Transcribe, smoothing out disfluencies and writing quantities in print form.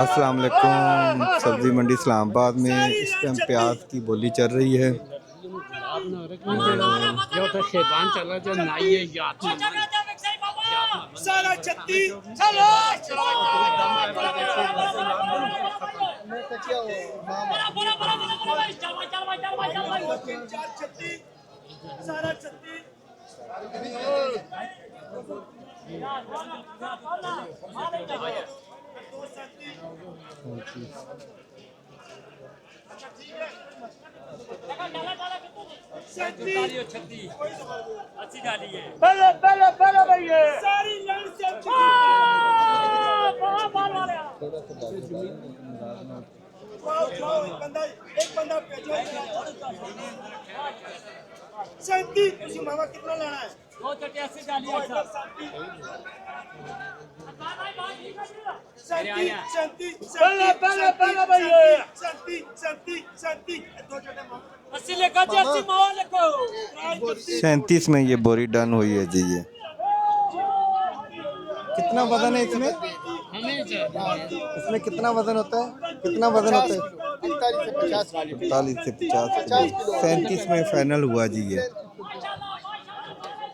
अस्सलाम वालेकुम। सब्ज़ी मंडी इस्लामाबाद में इस टाइम प्याज की बोली चल रही है। मामा कितना लेना है? 280 डालिए। सैंतीस में ये बोरी डन हुई है जी। ये कितना वजन है इसमें? इसमें कितना वजन होता है? कितना वजन होता है? 45 से 50 45 से 50 किलो। 37 में फाइनल हुआ जी ये।